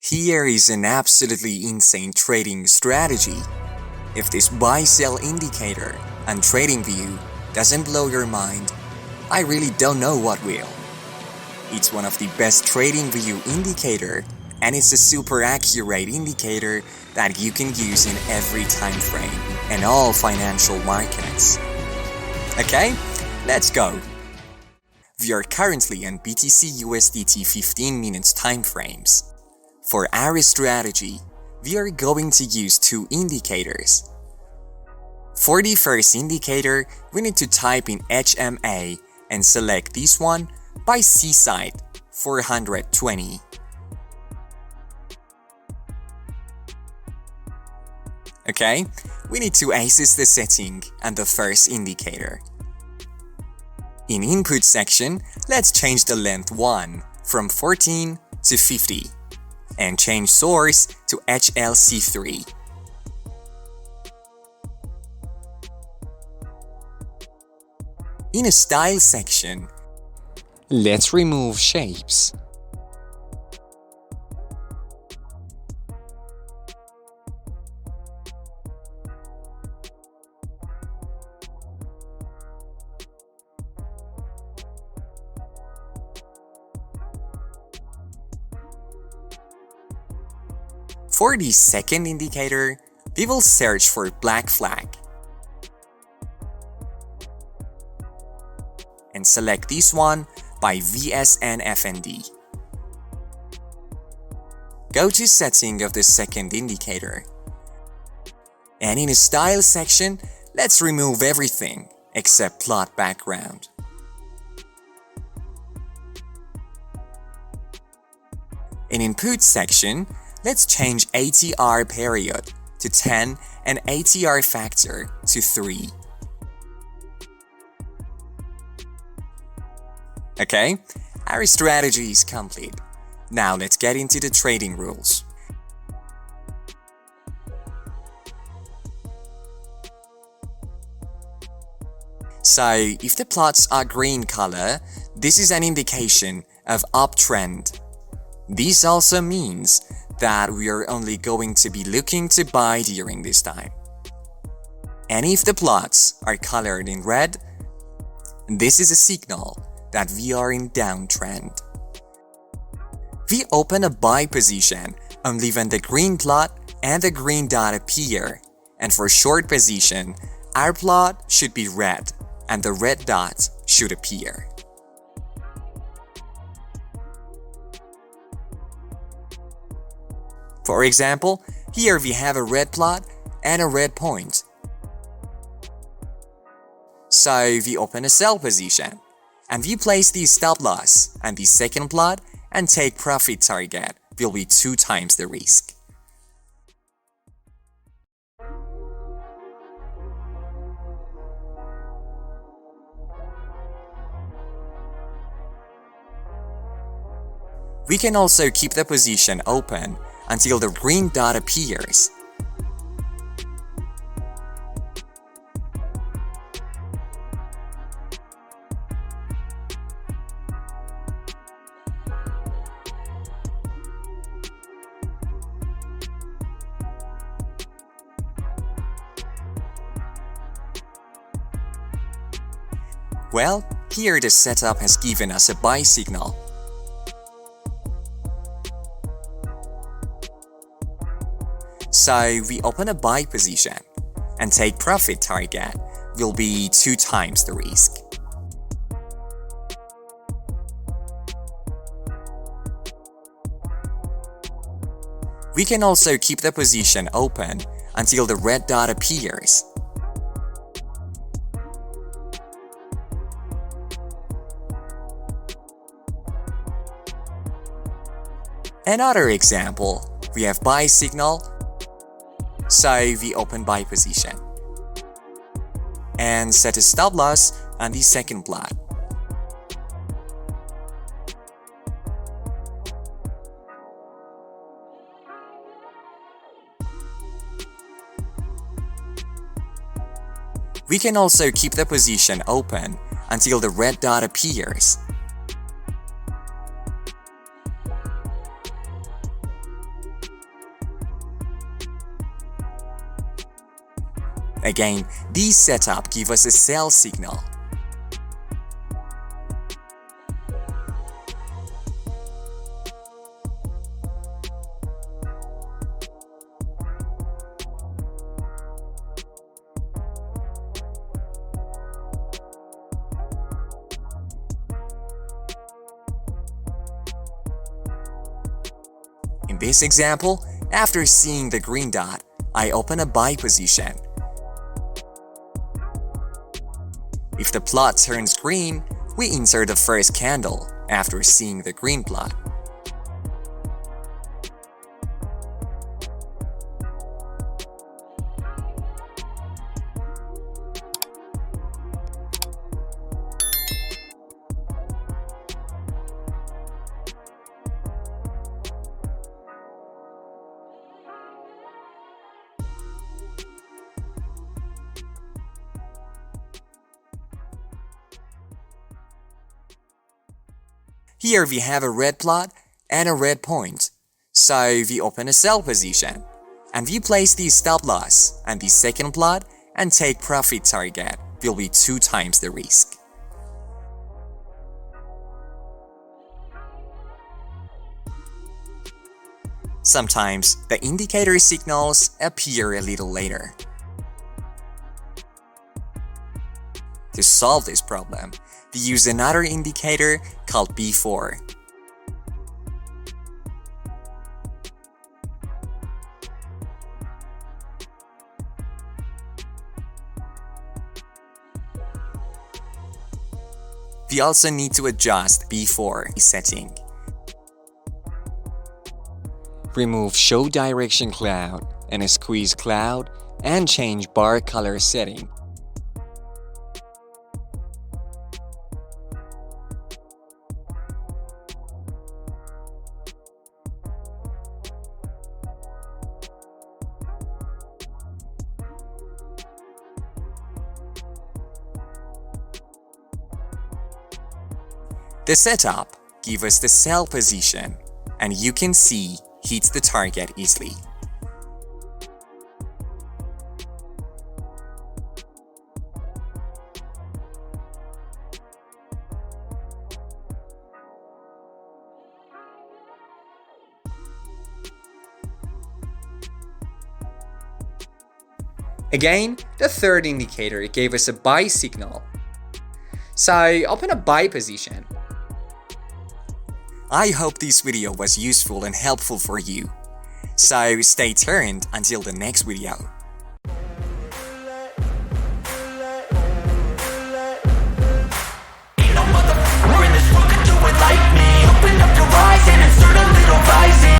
Here is an absolutely insane trading strategy. If this buy-sell indicator and TradingView doesn't blow your mind, I really don't know what will. It's one of the best TradingView indicator, and it's a super accurate indicator that you can use in every time frame and all financial markets. Okay, let's go. We are currently on BTC USDT 15 minutes time frames. For our strategy, we are going to use two indicators. For the first indicator, we need to type in HMA and select this one by Seaside 420. Okay, we need to access the setting and the first indicator. In input section, let's change the length 1 from 14 to 50 and change source to HLC3. In a style section, let's remove shapes. For the second indicator, we will search for black flag and select this one by VSNFND. Go to setting of the second indicator. And in the style section, let's remove everything except plot background. In input section, let's change ATR period to 10 and ATR factor to 3. Okay, our strategy is complete. Now let's get into the trading rules. So, if the plots are green color, this is an indication of uptrend. This also means that we are only going to be looking to buy during this time. And if the plots are colored in red, this is a signal that we are in downtrend. We open a buy position only when the green plot and the green dot appear, and for short position, our plot should be red and the red dot should appear. For example, here we have a red plot and a red point. So we open a sell position, and we place the stop loss and the second plot and take profit target will be 2 times the risk. We can also keep the position open until the green dot appears. Well, here the setup has given us a buy signal. So we open a buy position and take profit target will be 2 times the risk. We can also keep the position open until the red dot appears. Another example, we have buy signal. So we open buy position and set a stop loss on the second plot. We can also keep the position open until the red dot appears. Again, this setup gives us a sell signal. In this example, after seeing the green dot, I open a buy position. If the plot turns green, we insert the first candle after seeing the green plot. Here we have a red plot and a red point, so we open a sell position, and we place the stop loss, and the second plot and take profit target will be 2 times the risk. Sometimes the indicator signals appear a little later. To solve this problem, we use another indicator called B4. We also need to adjust B4 setting. Remove Show Direction Cloud and Squeeze Cloud and change bar color setting. The setup gives us the sell position, and you can see hits the target easily. Again, the third indicator gave us a buy signal. So open a buy position. I hope this video was useful and helpful for you. So stay tuned until the next video.